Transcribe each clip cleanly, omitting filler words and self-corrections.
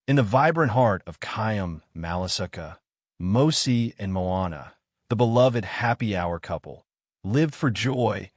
In the vibrant heart of Kayam Malasaka, Mosi and Moana, the beloved happy hour couple, lived for joy,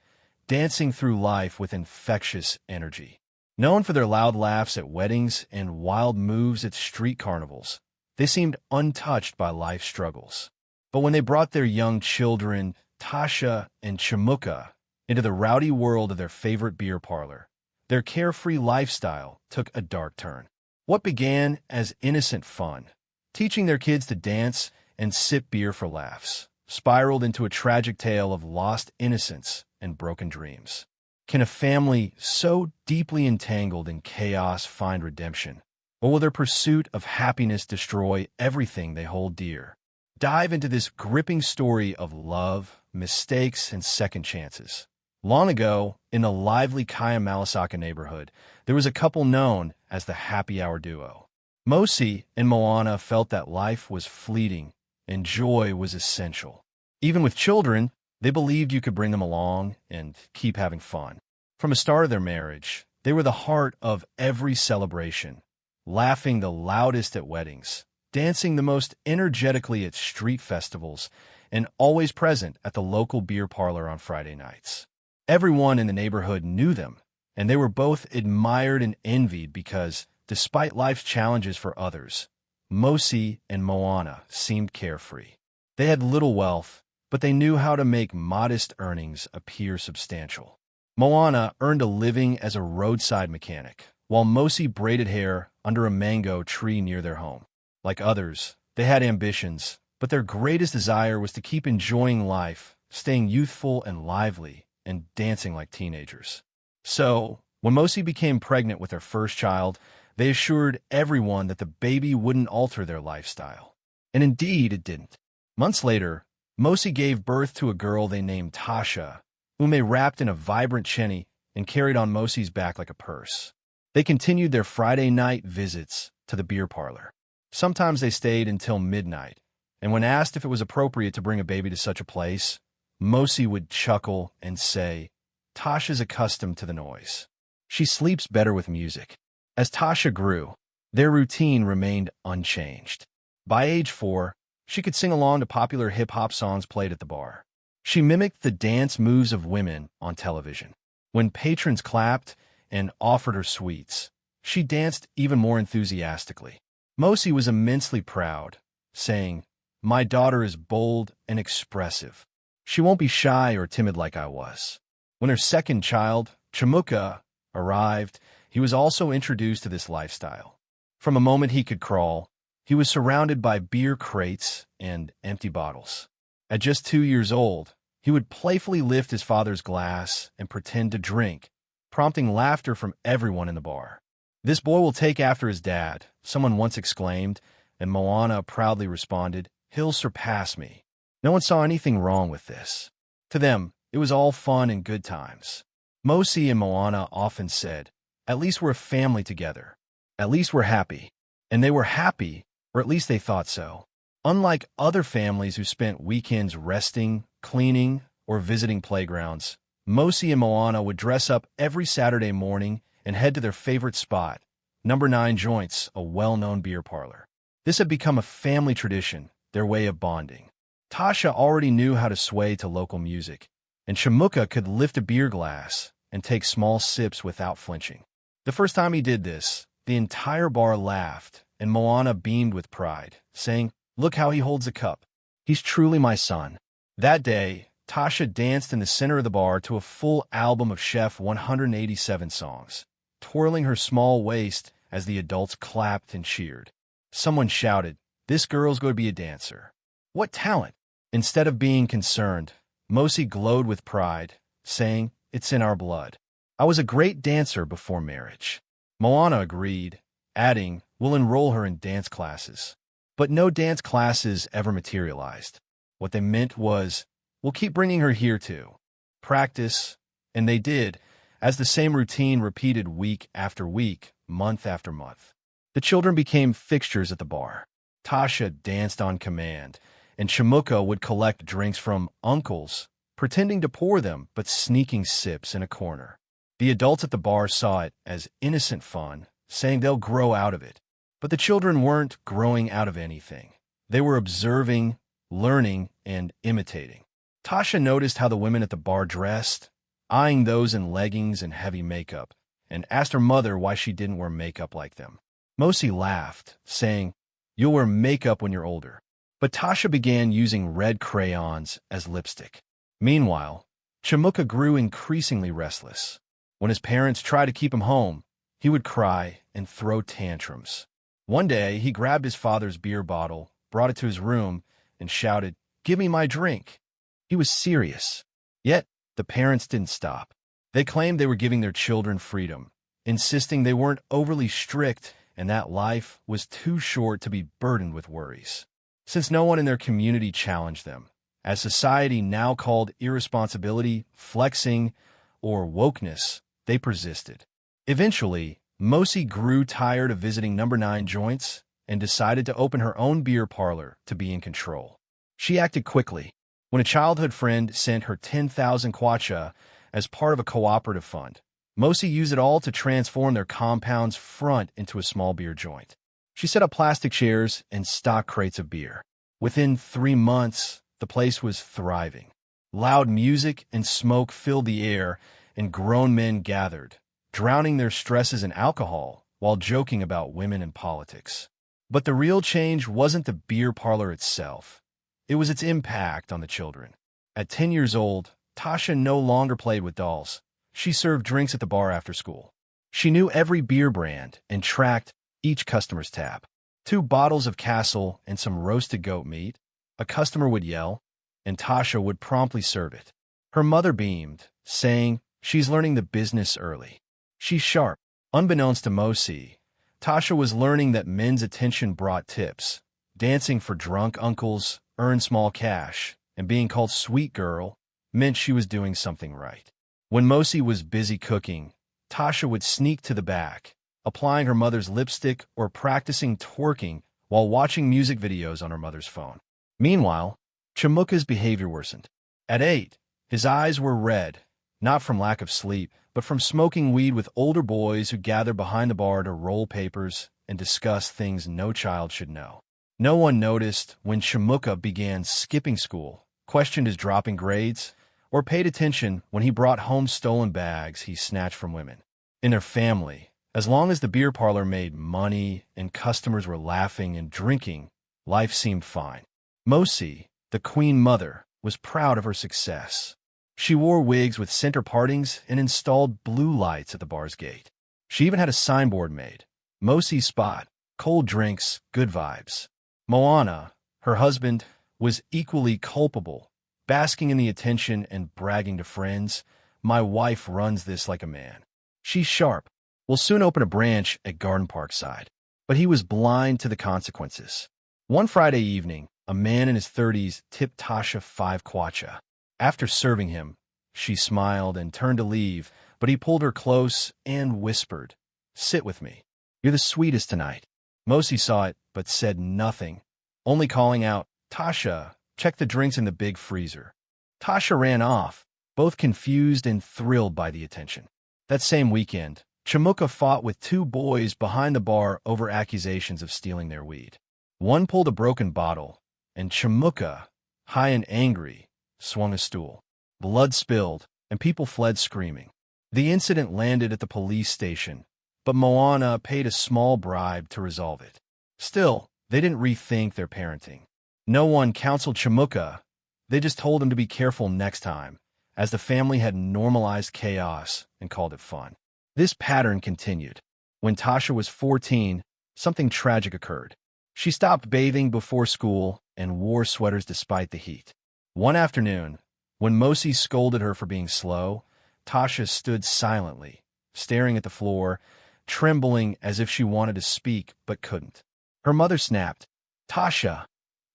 dancing through life with infectious energy. Known for their loud laughs at weddings and wild moves at street carnivals, they seemed untouched by life's struggles. But when they brought their young children, Tasha and Chimuka, into the rowdy world of their favorite beer parlor, their carefree lifestyle took a dark turn. What began as innocent fun, teaching their kids to dance and sip beer for laughs, spiraled into a tragic tale of lost innocence and broken dreams. Can a family so deeply entangled in chaos find redemption? Or will their pursuit of happiness destroy everything they hold dear? Dive into this gripping story of love, mistakes, and second chances. Long ago, in the lively Kaya Malasaka neighborhood, there was a couple known as the Happy Hour Duo. Mosi and Moana felt that life was fleeting and joy was essential. Even with children, they believed you could bring them along and keep having fun. From the start of their marriage, they were the heart of every celebration, laughing the loudest at weddings, dancing the most energetically at street festivals, and always present at the local beer parlor on Friday nights. Everyone in the neighborhood knew them, and they were both admired and envied because, despite life's challenges for others, Mosi and Moana seemed carefree. They had little wealth, but they knew how to make modest earnings appear substantial. Moana earned a living as a roadside mechanic, while Mosi braided hair under a mango tree near their home. Like others, they had ambitions, but their greatest desire was to keep enjoying life, staying youthful and lively, and dancing like teenagers. So, when Mosi became pregnant with their first child, they assured everyone that the baby wouldn't alter their lifestyle. And indeed, it didn't. Months later, Mosi gave birth to a girl they named Tasha, whom they wrapped in a vibrant chenny and carried on Mosi's back like a purse. They continued their Friday night visits to the beer parlor. Sometimes they stayed until midnight, and when asked if it was appropriate to bring a baby to such a place, Mosi would chuckle and say, "Tasha's accustomed to the noise. She sleeps better with music." As Tasha grew, their routine remained unchanged. By age 4, she could sing along to popular hip-hop songs played at the bar. She mimicked the dance moves of women on television. When patrons clapped and offered her sweets, she danced even more enthusiastically. Mosi was immensely proud, saying, "My daughter is bold and expressive. She won't be shy or timid like I was." When her second child, Chimuka, arrived, he was also introduced to this lifestyle. From the moment he could crawl, he was surrounded by beer crates and empty bottles. At just 2 years old, he would playfully lift his father's glass and pretend to drink, prompting laughter from everyone in the bar. "This boy will take after his dad," someone once exclaimed, and Moana proudly responded, "He'll surpass me." No one saw anything wrong with this. To them, it was all fun and good times. Mosi and Moana often said, "At least we're a family together. At least we're happy." And they were happy, or at least they thought so. Unlike other families who spent weekends resting, cleaning, or visiting playgrounds, Mosi and Moana would dress up every Saturday morning and head to their favorite spot, Number 9 Joints, a well-known beer parlor. This had become a family tradition, their way of bonding. Tasha already knew how to sway to local music, and Chimuka could lift a beer glass and take small sips without flinching. The first time he did this, the entire bar laughed, and Moana beamed with pride, saying, "Look how he holds a cup. He's truly my son." That day, Tasha danced in the center of the bar to a full album of Chef 187 songs, twirling her small waist as the adults clapped and cheered. Someone shouted, "This girl's going to be a dancer. What talent!" Instead of being concerned, Mosi glowed with pride, saying, "It's in our blood. I was a great dancer before marriage." Moana agreed, adding, "We'll enroll her in dance classes." But no dance classes ever materialized. What they meant was, "We'll keep bringing her here too. Practice." And they did, as the same routine repeated week after week, month after month. The children became fixtures at the bar. Tasha danced on command, and Chimuka would collect drinks from uncles, pretending to pour them but sneaking sips in a corner. The adults at the bar saw it as innocent fun, saying they'll grow out of it. But the children weren't growing out of anything. They were observing, learning, and imitating. Tasha noticed how the women at the bar dressed, eyeing those in leggings and heavy makeup, and asked her mother why she didn't wear makeup like them. Mosi laughed, saying, "You'll wear makeup when you're older." But Tasha began using red crayons as lipstick. Meanwhile, Chimuka grew increasingly restless. When his parents tried to keep him home, he would cry and throw tantrums. One day, he grabbed his father's beer bottle, brought it to his room, and shouted, "Give me my drink." He was serious. Yet, the parents didn't stop. They claimed they were giving their children freedom, insisting they weren't overly strict and that life was too short to be burdened with worries. Since no one in their community challenged them, as society now called irresponsibility, flexing, or wokeness, they persisted. Eventually, Mosi grew tired of visiting number 9 joints and decided to open her own beer parlor to be in control. She acted quickly. When a childhood friend sent her 10,000 kwacha as part of a cooperative fund, Mosi used it all to transform their compound's front into a small beer joint. She set up plastic chairs and stocked crates of beer. Within 3 months, the place was thriving. Loud music and smoke filled the air, and grown men gathered, drowning their stresses in alcohol while joking about women and politics. But the real change wasn't the beer parlor itself. It was its impact on the children. At 10 years old, Tasha no longer played with dolls. She served drinks at the bar after school. She knew every beer brand and tracked each customer's tab. 2 bottles of Castle and some roasted goat meat. A customer would yell, and Tasha would promptly serve it. Her mother beamed, saying, "She's learning the business early. She's sharp." Unbeknownst to Mosi, Tasha was learning that men's attention brought tips. Dancing for drunk uncles earned small cash, and being called sweet girl meant she was doing something right. When Mosi was busy cooking, Tasha would sneak to the back, applying her mother's lipstick or practicing twerking while watching music videos on her mother's phone. Meanwhile, Chimuka's behavior worsened. At 8, his eyes were red, not from lack of sleep, but from smoking weed with older boys who gathered behind the bar to roll papers and discuss things no child should know. No one noticed when Chimuka began skipping school, questioned his dropping grades, or paid attention when he brought home stolen bags he snatched from women. In their family, as long as the beer parlor made money and customers were laughing and drinking, life seemed fine. Mosi, the queen mother, was proud of her success. She wore wigs with center partings and installed blue lights at the bar's gate. She even had a signboard made, "Mosi's Spot, cold drinks, good vibes." Moana, her husband, was equally culpable, basking in the attention and bragging to friends, "My wife runs this like a man. She's sharp. We'll soon open a branch at Garden Park side." But he was blind to the consequences. One Friday evening, a man in his 30s tipped Tasha 5 kwacha. After serving him, she smiled and turned to leave, but he pulled her close and whispered, "Sit with me. You're the sweetest tonight." Mosi saw it, but said nothing, only calling out, "Tasha, check the drinks in the big freezer." Tasha ran off, both confused and thrilled by the attention. That same weekend, Chimuka fought with 2 boys behind the bar over accusations of stealing their weed. One pulled a broken bottle, and Chimuka, high and angry, swung a stool. Blood spilled, and people fled screaming. The incident landed at the police station, but Moana paid a small bribe to resolve it. Still, they didn't rethink their parenting. No one counseled Chimuka. They just told him to be careful next time, as the family had normalized chaos and called it fun. This pattern continued. When Tasha was 14, something tragic occurred. She stopped bathing before school and wore sweaters despite the heat. One afternoon, when Mosi scolded her for being slow, Tasha stood silently, staring at the floor, trembling as if she wanted to speak but couldn't. Her mother snapped, "Tasha,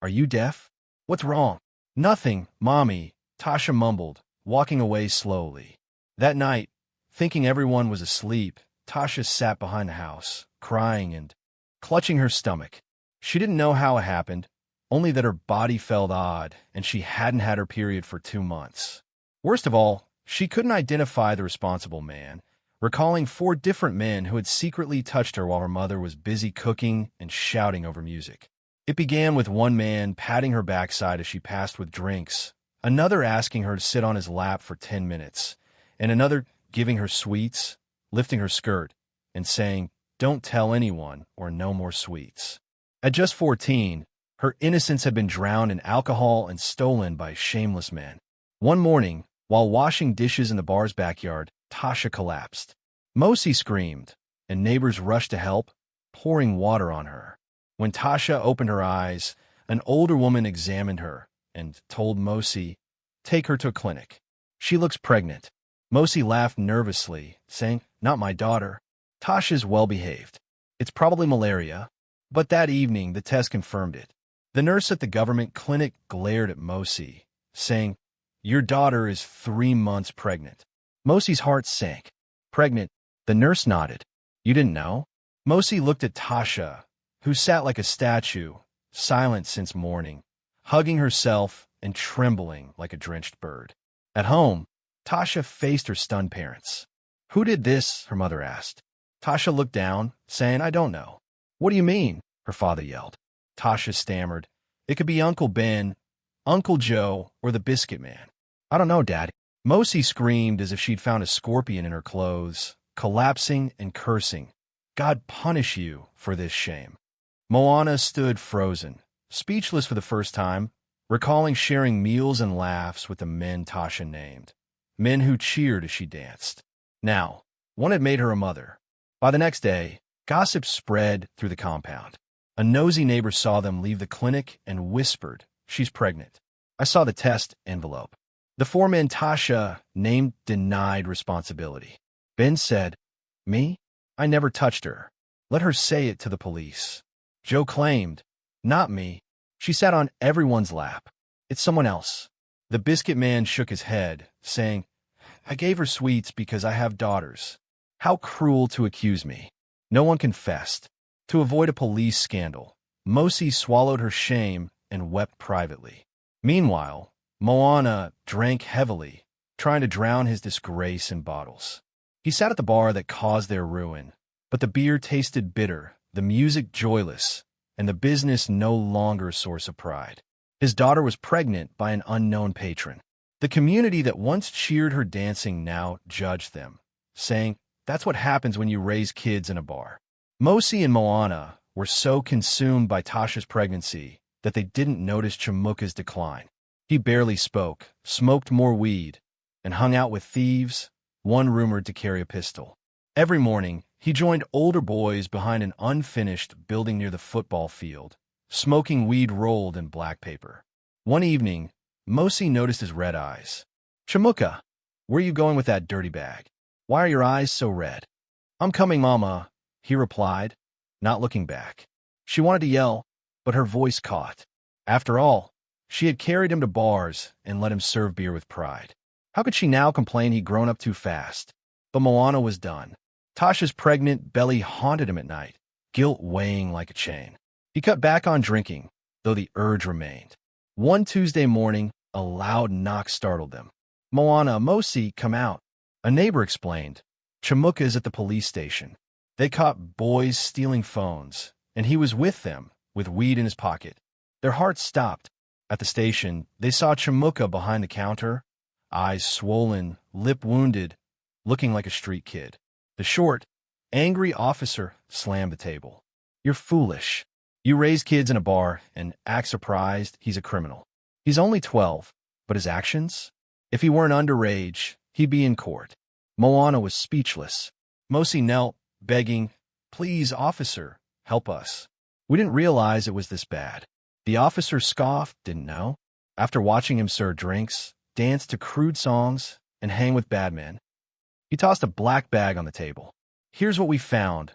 are you deaf? What's wrong?" "Nothing, Mommy," Tasha mumbled, walking away slowly. That night, thinking everyone was asleep, Tasha sat behind the house, crying and clutching her stomach. She didn't know how it happened, only that her body felt odd and she hadn't had her period for 2 months. Worst of all, she couldn't identify the responsible man, recalling 4 different men who had secretly touched her while her mother was busy cooking and shouting over music. It began with one man patting her backside as she passed with drinks, another asking her to sit on his lap for 10 minutes, and another giving her sweets, lifting her skirt, and saying, "Don't tell anyone or no more sweets." At just 14, her innocence had been drowned in alcohol and stolen by shameless men. One morning, while washing dishes in the bar's backyard, Tasha collapsed. Mosi screamed, and neighbors rushed to help, pouring water on her. When Tasha opened her eyes, an older woman examined her and told Mosi, "Take her to a clinic. She looks pregnant." Mosi laughed nervously, saying, "Not my daughter. Tasha's well-behaved. It's probably malaria." But that evening, the test confirmed it. The nurse at the government clinic glared at Mosi, saying, "Your daughter is 3 months pregnant." Mosi's heart sank. "Pregnant?" The nurse nodded. "You didn't know?" Mosi looked at Tasha, who sat like a statue, silent since morning, hugging herself and trembling like a drenched bird. At home, Tasha faced her stunned parents. "Who did this?" her mother asked. Tasha looked down, saying, "I don't know." "What do you mean?" her father yelled. Tasha stammered, "It could be Uncle Ben, Uncle Joe, or the Biscuit Man." "I don't know, Dad." Mosi screamed as if she'd found a scorpion in her clothes, collapsing and cursing. "God punish you for this shame." Moana stood frozen, speechless for the first time, recalling sharing meals and laughs with the men Tasha named, men who cheered as she danced. Now, one had made her a mother. By the next day, gossip spread through the compound. A nosy neighbor saw them leave the clinic and whispered, "She's pregnant." I saw the test envelope. The 4 men Tasha named denied responsibility. Ben said, "Me? I never touched her. Let her say it to the police." Joe claimed, "Not me. She sat on everyone's lap. It's someone else." The Biscuit Man shook his head, saying, "I gave her sweets because I have daughters." How cruel to accuse me. No one confessed. To avoid a police scandal, Mosi swallowed her shame and wept privately. Meanwhile, Moana drank heavily, trying to drown his disgrace in bottles. He sat at the bar that caused their ruin, but the beer tasted bitter, the music joyless, and the business no longer a source of pride. His daughter was pregnant by an unknown patron. The community that once cheered her dancing now judged them, saying, "That's what happens when you raise kids in a bar." Mosi and Moana were so consumed by Tasha's pregnancy that they didn't notice Chimuka's decline. He barely spoke, smoked more weed, and hung out with thieves, one rumored to carry a pistol. Every morning, he joined older boys behind an unfinished building near the football field, smoking weed rolled in black paper. One evening, Mosi noticed his red eyes. "Chimuka, where are you going with that dirty bag? Why are your eyes so red?" "I'm coming, Mama," he replied, not looking back. She wanted to yell, but her voice caught. After all, she had carried him to bars and let him serve beer with pride. How could she now complain he'd grown up too fast? But Moana was done. Tasha's pregnant belly haunted him at night, guilt weighing like a chain. He cut back on drinking, though the urge remained. One Tuesday morning, a loud knock startled them. "Moana, Mosi, come out." A neighbor explained, "Chimuka is at the police station. They caught boys stealing phones, and he was with them, with weed in his pocket." Their hearts stopped. At the station, they saw Chimuka behind the counter, eyes swollen, lip wounded, looking like a street kid. The short, angry officer slammed the table. "You're foolish. You raise kids in a bar and act surprised he's a criminal. He's only 12, but his actions? If he weren't underage, he'd be in court." Moana was speechless. Mosi knelt, begging, "Please, officer, help us. We didn't realize it was this bad." The officer scoffed, didn't know. After watching him serve drinks, dance to crude songs, and hang with bad men, he tossed a black bag on the table. "Here's what we found: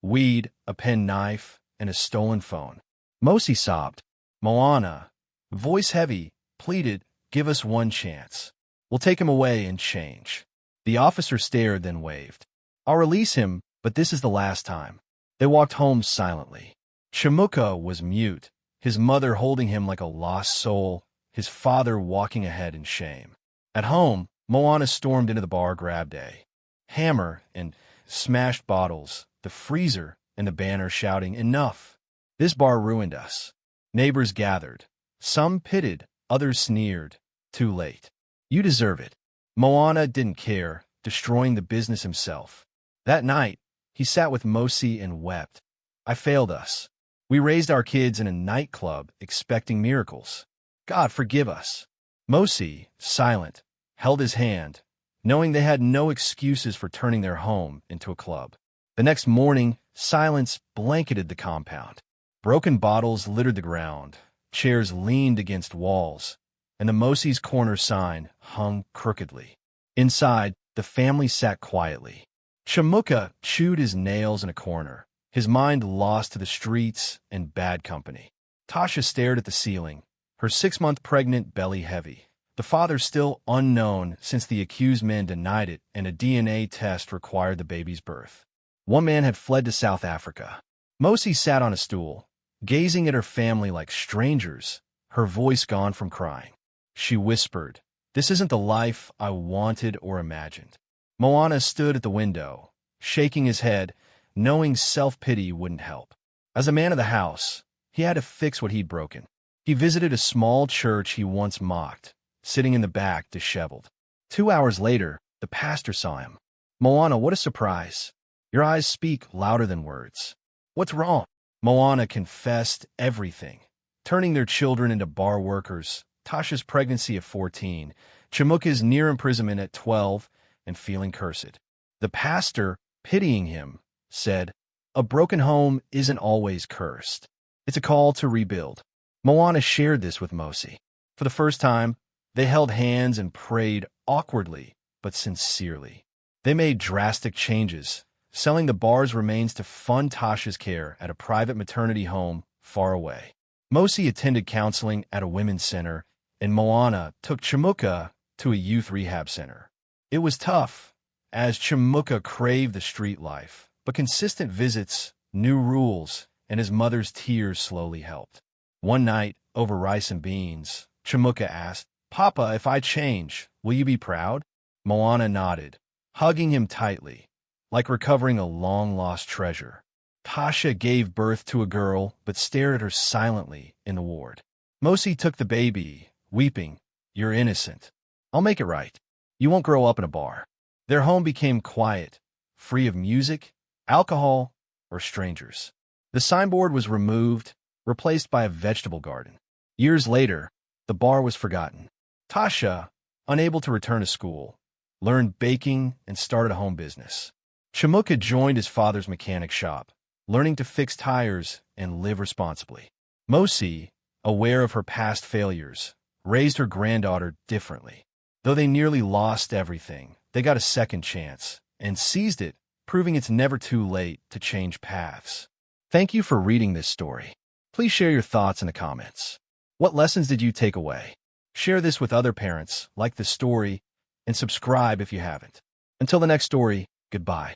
weed, a pen knife, and a stolen phone." Mosi sobbed. Moana, voice heavy, pleaded, "Give us one chance. We'll take him away and change." The officer stared, then waved. "I'll release him, but this is the last time." They walked home silently. Chimuka was mute, his mother holding him like a lost soul, his father walking ahead in shame. At home, Moana stormed into the bar, grabbed a hammer and smashed bottles, the freezer and the banner shouting, "Enough! This bar ruined us." Neighbors gathered. Some pitied, others sneered. Too late. You deserve it. Moana didn't care, destroying the business himself. That night, he sat with Mosi and wept. I failed us. We raised our kids in a nightclub expecting miracles. God forgive us. Mosi, silent, held his hand, knowing they had no excuses for turning their home into a club. The next morning, silence blanketed the compound. Broken bottles littered the ground, chairs leaned against walls, and the Mosi's corner sign hung crookedly. Inside, the family sat quietly. Chamuka chewed his nails in a corner, his mind lost to the streets and bad company. Tasha stared at the ceiling, her 6-month pregnant belly heavy. The father still unknown since the accused men denied it and a DNA test required the baby's birth. One man had fled to South Africa. Mosi sat on a stool, gazing at her family like strangers, her voice gone from crying. She whispered, "This isn't the life I wanted or imagined." Moana stood at the window, shaking his head, knowing self-pity wouldn't help. As a man of the house, he had to fix what he'd broken. He visited a small church he once mocked, sitting in the back, disheveled. 2 hours later, the pastor saw him. "Moana, what a surprise. Your eyes speak louder than words. What's wrong?" Moana confessed everything, turning their children into bar workers, Tasha's pregnancy at 14, Chamuka's near imprisonment at 12, and feeling cursed. The pastor, pitying him, said, "A broken home isn't always cursed. It's a call to rebuild." Moana shared this with Mosi. For the first time, they held hands and prayed awkwardly but sincerely. They made drastic changes, selling the bar's remains to fund Tasha's care at a private maternity home far away. Mosi attended counseling at a women's center, and Moana took Chamuka to a youth rehab center. It was tough, as Chamuka craved the street life, but consistent visits, new rules, and his mother's tears slowly helped. One night, over rice and beans, Chamuka asked, "Papa, if I change, will you be proud?" Moana nodded, hugging him tightly, like recovering a long-lost treasure. Tasha gave birth to a girl, but stared at her silently in the ward. Mosi took the baby, weeping, "You're innocent. I'll make it right. You won't grow up in a bar." Their home became quiet, free of music, alcohol, or strangers. The signboard was removed, replaced by a vegetable garden. Years later, the bar was forgotten. Tasha, unable to return to school, learned baking and started a home business. Chamuka joined his father's mechanic shop, learning to fix tires and live responsibly. Mosi, aware of her past failures, raised her granddaughter differently. Though they nearly lost everything, they got a second chance and seized it, proving it's never too late to change paths. Thank you for reading this story. Please share your thoughts in the comments. What lessons did you take away? Share this with other parents, like this story, and subscribe if you haven't. Until the next story, goodbye.